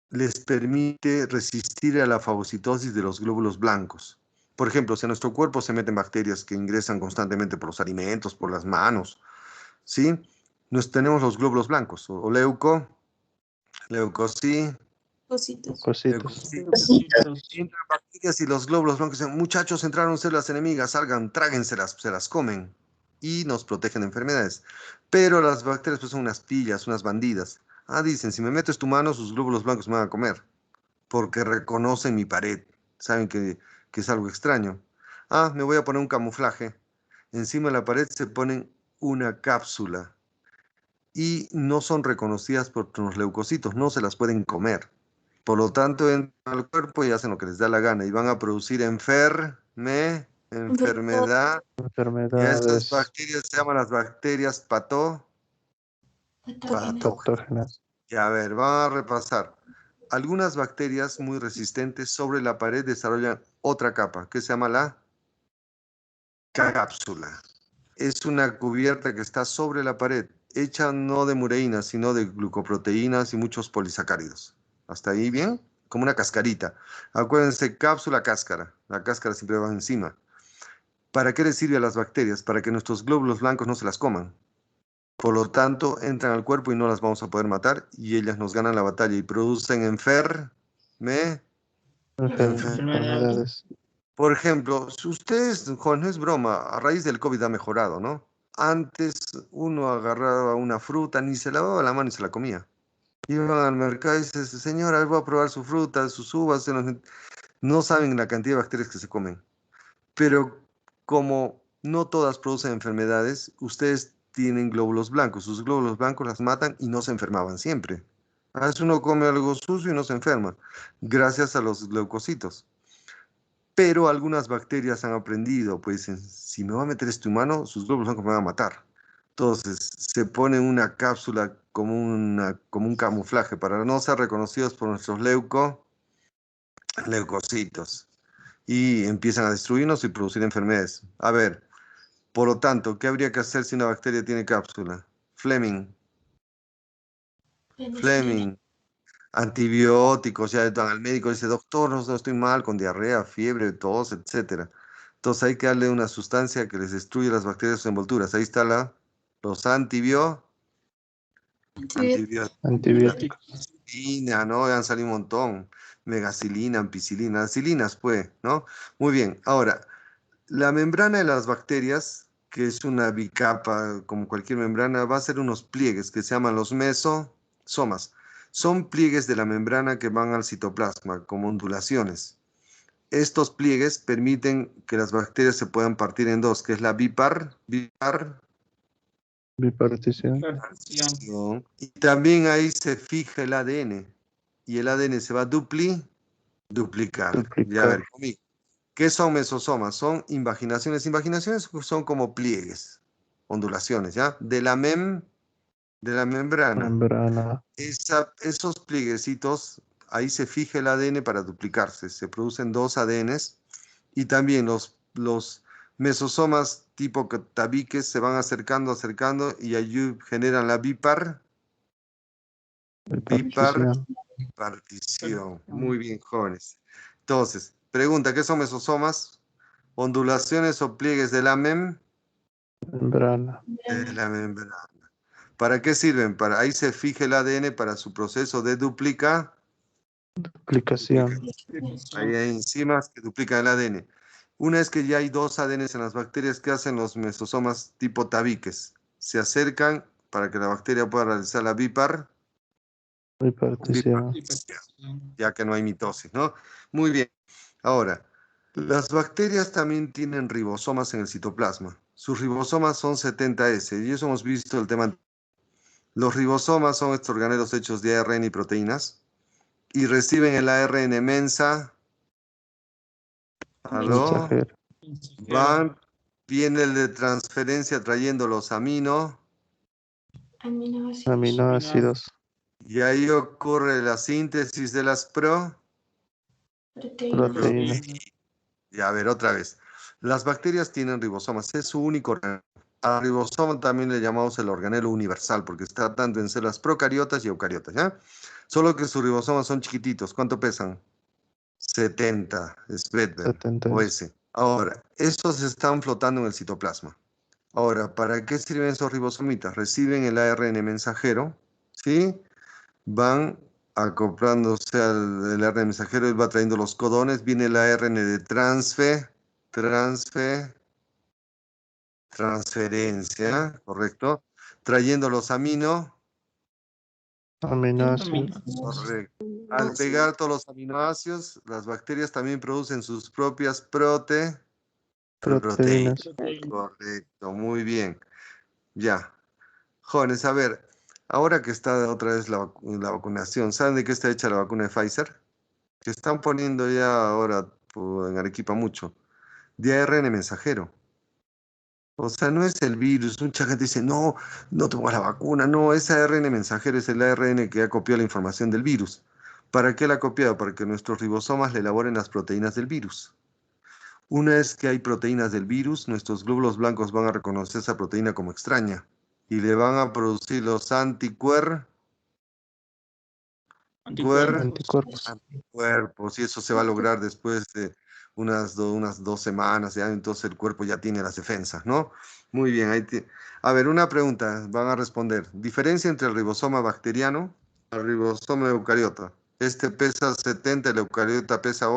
Les permite resistir a la fagocitosis de los glóbulos blancos. Por ejemplo, si a nuestro cuerpo se meten bacterias que ingresan constantemente por los alimentos, por las manos, ¿sí? Tenemos los glóbulos blancos, o leucocito, Cositas. Cositas. Cositos. entran bacterias y los glóbulos blancos dicen, muchachos, entraron células enemigas, salgan, tráguenselas, se las comen y nos protegen de enfermedades. Pero las bacterias pues, son unas pillas, unas bandidas. Ah, dicen, si me metes tu mano, sus glóbulos blancos me van a comer, porque reconocen mi pared, saben que es algo extraño. Ah, me voy a poner un camuflaje. Encima de la pared se ponen una cápsula y no son reconocidas por los leucocitos, no se las pueden comer. Por lo tanto, entran al cuerpo y hacen lo que les da la gana y van a producir enfermedad. Y a esas Enfermedades bacterias se llaman las bacterias Patógenas. patógenas. patógenas. Y a ver, vamos a repasar. Algunas bacterias muy resistentes sobre la pared desarrollan otra capa que se llama la cápsula. Es una cubierta que está sobre la pared, hecha no de mureína, sino de glucoproteínas y muchos polisacáridos. ¿Hasta ahí bien? Como una cascarita. Acuérdense, cápsula, cáscara. La cáscara siempre va encima. ¿Para qué les sirve a las bacterias? Para que nuestros glóbulos blancos no se las coman. Por lo tanto, entran al cuerpo y no las vamos a poder matar y ellas nos ganan la batalla y producen Enfermedades. Enfermedades. Por ejemplo, si ustedes, Juan, no es broma, a raíz del COVID ha mejorado, ¿no? Antes uno agarraba una fruta, ni se lavaba la mano y se la comía. Iban al mercado y dice, señora, voy a probar su fruta, sus uvas. No saben la cantidad de bacterias que se comen. Pero como no todas producen enfermedades, ustedes tienen glóbulos blancos. Sus glóbulos blancos las matan y no se enfermaban siempre. A veces uno come algo sucio y no se enferma, gracias a los leucocitos. Pero algunas bacterias han aprendido, pues dicen, si me va a meter esto humano, sus glóbulos blancos me van a matar. Entonces, se pone una cápsula como un camuflaje para no ser reconocidos por nuestros leucocitos. Y empiezan a destruirnos y producir enfermedades. A ver, por lo tanto, ¿qué habría que hacer si una bacteria tiene cápsula? Fleming, Penicilina. Fleming, Antibióticos, ya van al médico y dice, doctor, no estoy mal, con diarrea, fiebre, tos, etcétera. Entonces hay que darle una sustancia que les destruye las bacterias de sus envolturas. Ahí está los antibióticos. Antibiótico. Antibióticos. ¿No? Han salido un montón. Megacilina, ampicilina, acilinas, pues, ¿no? Muy bien. Ahora, la membrana de las bacterias, que es una bicapa, como cualquier membrana, va a ser unos pliegues que se llaman los mesosomas. Son pliegues de la membrana que van al citoplasma, como ondulaciones. Estos pliegues permiten que las bacterias se puedan partir en dos, que es la Bipartición. Repartición. y también ahí se fija el ADN. Y el ADN se va a duplicar. Ya a ver, Duplicar. conmigo. ¿Qué son mesosomas? Son invaginaciones. Invaginaciones son como pliegues, ondulaciones, ¿ya? De la membrana. Membrana. Esos plieguecitos, ahí se fija el ADN para duplicarse. Se producen dos ADNs y también los mesosomas tipo tabiques se van acercando y ahí generan la Bipartición. bipartición. Muy bien, jóvenes. Entonces, pregunta, ¿qué son mesosomas? Ondulaciones o pliegues de la Membrana. membrana. ¿Para qué sirven? Ahí se fija el ADN para su proceso de duplicación. Duplicación. Ahí hay enzimas que duplican el ADN. Una vez que ya hay dos ADNs en las bacterias, ¿qué hacen los mesosomas tipo tabiques? Se acercan para que la bacteria pueda realizar la Bipartición. ya que no hay mitosis, ¿no? Muy bien. Ahora, las bacterias también tienen ribosomas en el citoplasma. Sus ribosomas son 70S, y eso hemos visto el tema. Los ribosomas son estos organelos hechos de ARN y proteínas, y reciben el ARN ¿aló? Mensajero. Viene el de transferencia trayendo los Aminoácidos. y ahí ocurre la síntesis de las Proteínas. Y a ver, otra vez. Las bacterias tienen ribosomas, es su único organelo. Al ribosoma también le llamamos el organelo universal, porque está tanto en células procariotas y eucariotas, ¿ya? Solo que sus ribosomas son chiquititos. ¿Cuánto pesan? 70, Svedberg, 70. o S. Ahora, estos están flotando en el citoplasma. Ahora, ¿para qué sirven esos ribosomitas? Reciben el ARN mensajero, ¿sí? Van acoplándose al ARN mensajero y va trayendo los codones. Viene el ARN de transferencia, ¿correcto? Trayendo los Aminoácidos. correcto. Al pegar todos los aminoácidos, las bacterias también producen sus propias proteínas. Proteínas. Correcto, muy bien. Ya. Jóvenes, a ver, ahora que está otra vez la vacunación, ¿saben de qué está hecha la vacuna de Pfizer? Que están poniendo ya ahora en Arequipa mucho. De ARN mensajero. O sea, no es el virus. Mucha gente dice, no, no tomo la vacuna. No, ese ARN mensajero es el ARN que ha copiado la información del virus. ¿Para qué la ha copiado? Para que nuestros ribosomas le elaboren las proteínas del virus. Una vez que hay proteínas del virus, nuestros glóbulos blancos van a reconocer esa proteína como extraña y le van a producir los Anticuerpos. anticuerpos, y eso se va a lograr después de unas 2 semanas, ya, entonces el cuerpo ya tiene las defensas, ¿no? Muy bien, a ver, una pregunta, van a responder. Diferencia entre el ribosoma bacteriano y el ribosoma eucariota. Este pesa 70, el eucariota pesa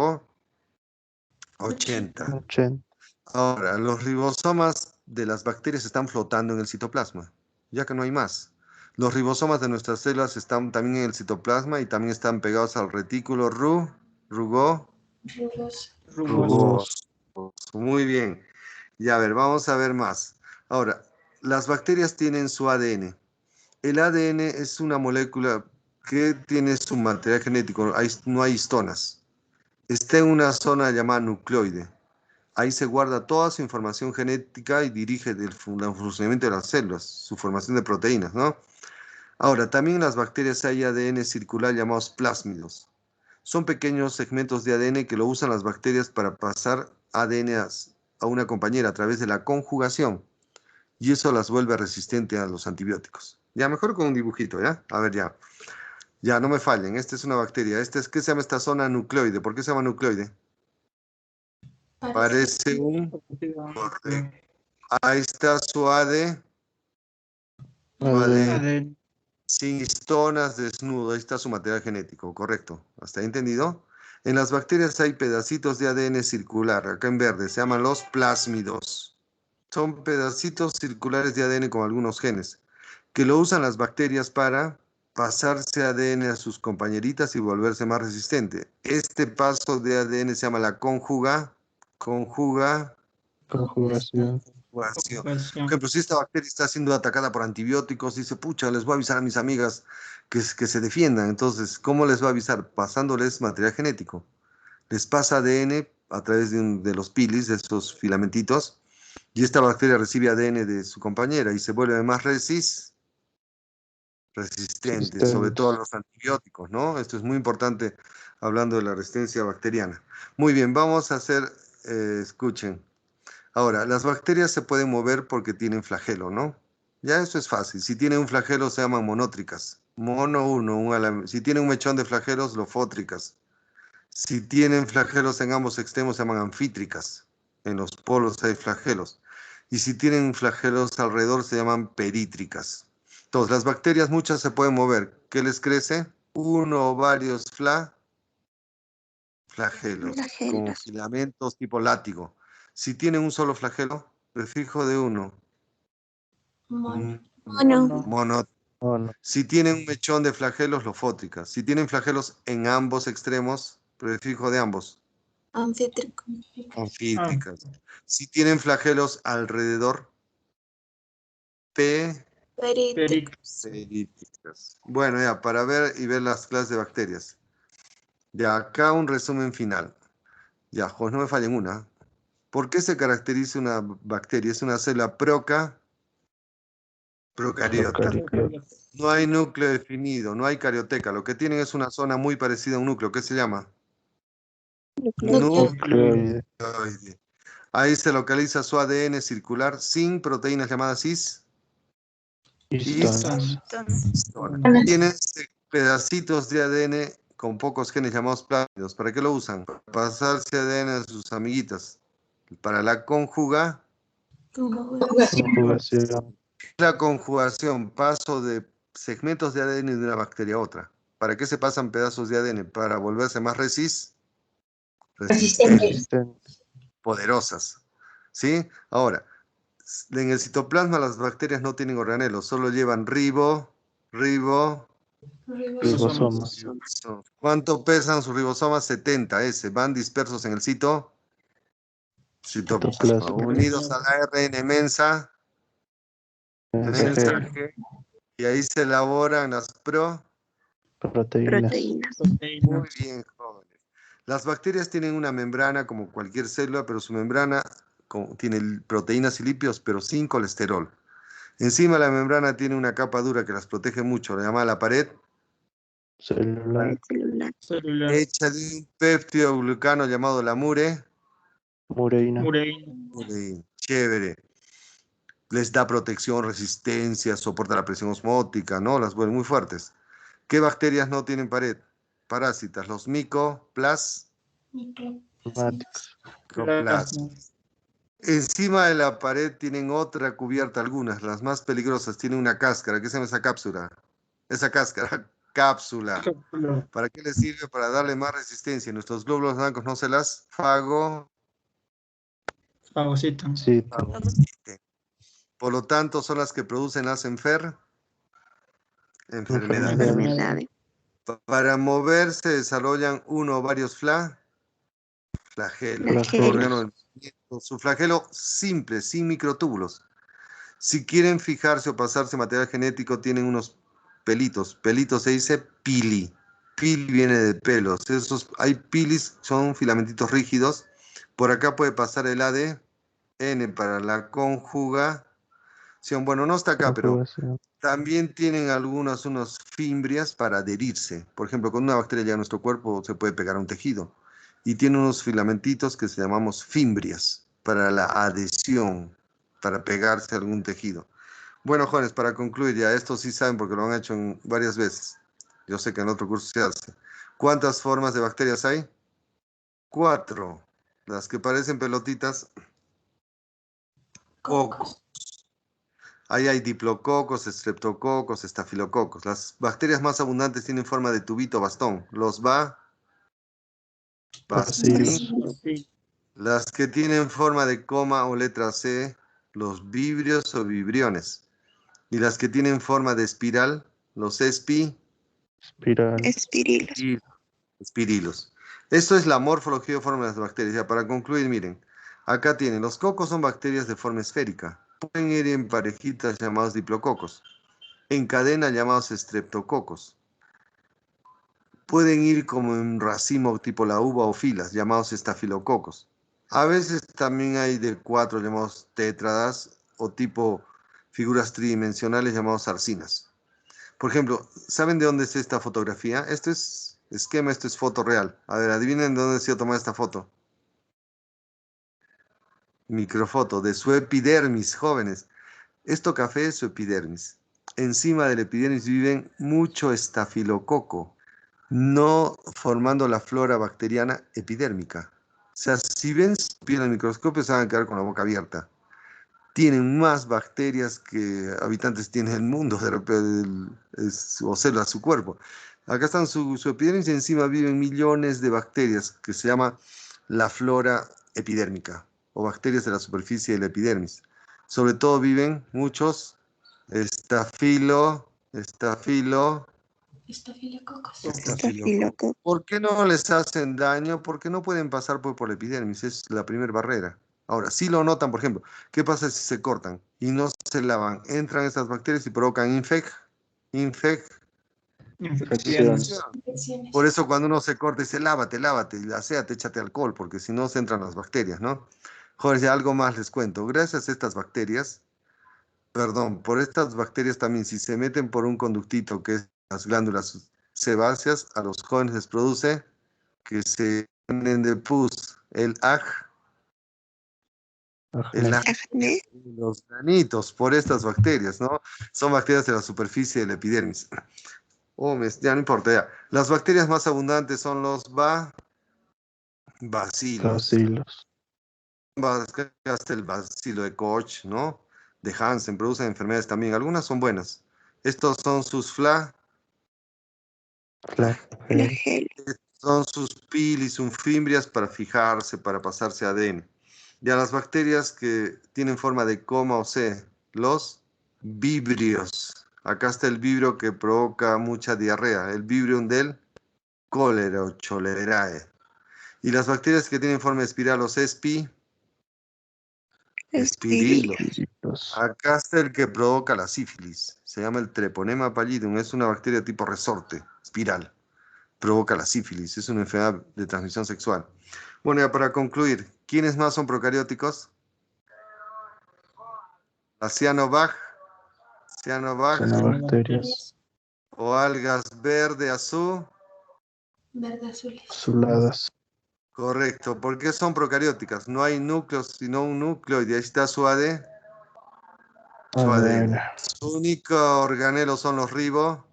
80. 80. Ahora, los ribosomas de las bacterias están flotando en el citoplasma, ya que no hay más. Los ribosomas de nuestras células están también en el citoplasma y también están pegados al retículo rugoso. Rugoso. Muy bien. Ya, a ver, vamos a ver más. Ahora, las bacterias tienen su ADN. El ADN es una molécula que tiene su material genético, no hay histonas. Está en una zona llamada nucleoide. Ahí se guarda toda su información genética y dirige el funcionamiento de las células, su formación de proteínas, ¿no? Ahora, también en las bacterias hay ADN circular llamados plásmidos. Son pequeños segmentos de ADN que lo usan las bacterias para pasar ADN a una compañera a través de la conjugación. Y eso las vuelve resistentes a los antibióticos. Ya, mejor con un dibujito, ¿ya? A ver, ya. Ya, no me fallen. Esta es una bacteria. ¿Qué se llama esta zona? Nucleoide. ¿Por qué se llama nucleoide? Parece un... Correcto. Ahí está su AD. ADN. Sin histonas, desnudo. Ahí está su material genético. Correcto. ¿Hasta ahí entendido? En las bacterias hay pedacitos de ADN circular. Acá en verde. Se llaman los plásmidos. Son pedacitos circulares de ADN con algunos genes que lo usan las bacterias para pasarse ADN a sus compañeritas y volverse más resistente. Este paso de ADN se llama la conjugación. Conjugación. Por ejemplo, si esta bacteria está siendo atacada por antibióticos, dice, pucha, les voy a avisar a mis amigas que se defiendan. Entonces, ¿cómo les va a avisar? Pasándoles material genético. Les pasa ADN a través de los pilis, de estos filamentitos, y esta bacteria recibe ADN de su compañera y se vuelve más resistente, sobre todo a los antibióticos, ¿no? Esto es muy importante hablando de la resistencia bacteriana. Muy bien, vamos a hacer, escuchen. Ahora, las bacterias se pueden mover porque tienen flagelo, ¿no? Ya eso es fácil. Si tienen un flagelo se llaman monótricas. Mono uno, si tienen un mechón de flagelos, lofótricas. Si tienen flagelos en ambos extremos se llaman anfítricas. En los polos hay flagelos. Y si tienen flagelos alrededor se llaman perítricas. Entonces, las bacterias muchas se pueden mover. ¿Qué les crece? Uno o varios flagelos, con filamentos tipo látigo. Si tienen un solo flagelo, prefijo de uno. Mono. Mono. Si tienen un mechón de flagelos, lofótricas. Si tienen flagelos en ambos extremos, prefijo de ambos. Anfítrico. Anfítricas. Si tienen flagelos alrededor, Perítrico. perítricas. Bueno, ya, para ver y ver las clases de bacterias. Ya, acá un resumen final. Ya, pues no me fallen una. ¿Por qué se caracteriza una bacteria? Es una célula procariota. No hay núcleo definido, no hay carioteca. Lo que tienen es una zona muy parecida a un núcleo. ¿Qué se llama? Nucleoide. Nucleoide. Ahí se localiza su ADN circular sin proteínas llamadas Histonas. histonas. Tiene pedacitos de ADN con pocos genes llamados plásmidos. ¿Para qué lo usan? Para pasarse ADN a sus amiguitas. Para la Conjugación. La conjugación, paso de segmentos de ADN de una bacteria a otra. ¿Para qué se pasan pedazos de ADN? Para volverse más resistentes, poderosas. ¿Sí? Ahora, en el citoplasma las bacterias no tienen organelos, solo llevan Ribosomas. ¿Cuánto pesan sus ribosomas? 70 S. Van dispersos en el citoplasma, unidos a la ARN mensaje, y ahí se elaboran las proteínas. Muy bien, jóvenes. Las bacterias tienen una membrana como cualquier célula, pero su membrana tiene proteínas y lípidos, pero sin colesterol. Encima de la membrana tiene una capa dura que las protege mucho, la llama la pared Celular. hecha de un péptido glucano llamado la Mureína. Chévere. Les da protección, resistencia, soporta la presión osmótica, ¿no? Las vuelve muy fuertes. ¿Qué bacterias no tienen pared? Parásitas, los micoplasmas. Encima de la pared tienen otra cubierta, algunas, las más peligrosas, tienen una cáscara. ¿Qué se llama esa cápsula? Esa cáscara, cápsula. ¿Para qué les sirve? Para darle más resistencia. Nuestros glóbulos blancos no se las Fagocitan. Sí. Por lo tanto, son las que producen las enfermedades. Para moverse desarrollan uno o varios flagelos. Su flagelo simple, sin microtúbulos. Si quieren fijarse o pasarse material genético, tienen unos pelitos. Pelitos se dice pili. Pili viene de pelos. Hay pilis, son filamentitos rígidos. Por acá puede pasar el ADN para la conjugación. Bueno, no está acá, pero también tienen unas fimbrias para adherirse. Por ejemplo, cuando una bacteria llega a nuestro cuerpo, se puede pegar a un tejido. Y tiene unos filamentitos que se llamamos fimbrias para la adhesión, para pegarse a algún tejido. Bueno, jóvenes, para concluir ya, esto sí saben porque lo han hecho varias veces. Yo sé que en otro curso se hace. ¿Cuántas formas de bacterias hay? 4. Las que parecen pelotitas, cocos. Ahí hay diplococos, estreptococos, estafilococos. Las bacterias más abundantes tienen forma de tubito bastón. Los Bacilos. Las que tienen forma de coma o letra C, los vibrios o vibriones. Y las que tienen forma de espiral, los Espiral. espirilos. Esto es la morfología o forma de las bacterias. Ya, para concluir, miren. Acá tienen, los cocos son bacterias de forma esférica. Pueden ir en parejitas llamados diplococos. En cadena llamados estreptococos. Pueden ir como en racimo tipo la uva o filas llamados estafilococos. A veces también hay de 4 llamados tétradas o tipo figuras tridimensionales llamados arcinas. Por ejemplo, ¿saben de dónde es esta fotografía? Esto es esquema, esto es foto real. A ver, adivinen de dónde se ha tomado esta foto. Microfoto de su epidermis, jóvenes. Esto café es su epidermis. Encima del epidermis viven mucho estafilococo, no formando la flora bacteriana epidérmica. O sea, si ven su piel en el microscopio se van a quedar con la boca abierta. Tienen más bacterias que habitantes tiene el mundo, de repente, o células de su cuerpo. Acá están su epidermis y encima viven millones de bacterias que se llama la flora epidérmica o bacterias de la superficie de la epidermis. Sobre todo viven muchos Estafilococos. estafilococos. ¿Por qué no les hacen daño? Porque no pueden pasar por la epidermis, es la primera barrera. Ahora, si lo notan, por ejemplo, ¿qué pasa si se cortan y no se lavan? Entran estas bacterias y provocan Infecciones. Por eso cuando uno se corta dice, lávate, y aséate, échate alcohol, porque si no se entran las bacterias, ¿no? Jóvenes, ya algo más les cuento. Gracias a estas bacterias, por estas bacterias también, si se meten por un conductito que es las glándulas sebáceas, a los jóvenes les produce que se llenen de pus, el Acné. los granitos por estas bacterias, ¿no? Son bacterias de la superficie del epidermis. Ya no importa, ya. Las bacterias más abundantes son los bacilos. Hasta el bacilo de Koch, ¿no? De Hansen, producen enfermedades también. Algunas son buenas. Estos son sus son sus pilis, fimbrias para fijarse, para pasarse ADN. Ya las bacterias que tienen forma de coma o C, los vibrios. Acá está el vibrio que provoca mucha diarrea, el vibrium del cólera o cholerae. Y las bacterias que tienen forma de espiral, los espirilos. Acá está el que provoca la sífilis. Se llama el Treponema pallidum. Es una bacteria tipo resorte, espiral. Provoca la sífilis. Es una enfermedad de transmisión sexual. Bueno, ya para concluir, ¿quiénes más son procarióticos? Las Cianobacterias. O algas verde, azul. Verde azules. Azuladas. Correcto. ¿Por qué son procarióticas? No hay núcleos, sino un núcleo y de ahí está su ADN. Su único organelo son los ribosomas.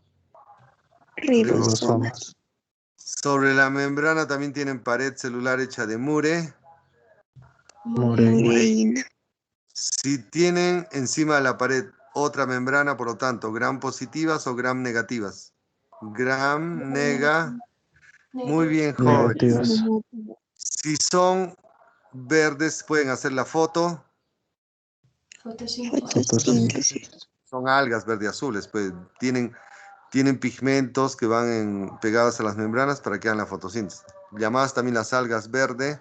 Sobre la membrana también tienen pared celular hecha de Mureína. Si tienen encima de la pared otra membrana, por lo tanto, gram positivas o gram negativas. Muy bien, joven. Negativas. Si son verdes, pueden hacer la Fotosíntesis. Son algas verde azules, pues tienen pigmentos que van pegados a las membranas para que hagan la fotosíntesis. Llamadas también las algas verde.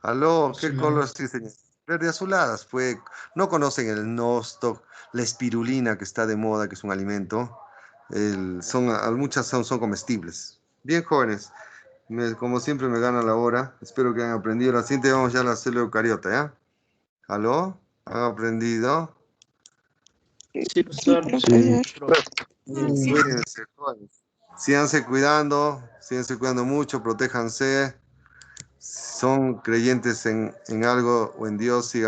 ¿Aló? ¿Qué color sí, señor? Verde azuladas, pues. No conocen el nostoc, la espirulina que está de moda, que es un alimento. Muchas son comestibles. Bien, jóvenes. Como siempre me gana la hora. Espero que hayan aprendido. La siguiente vamos ya a la célula eucariota, ¿ya? ¿Aló? ¿Han aprendido? Sí, profesor. Cuídense, jóvenes. Síganse cuidando mucho, protéjanse. Son creyentes en algo o en Dios, sigan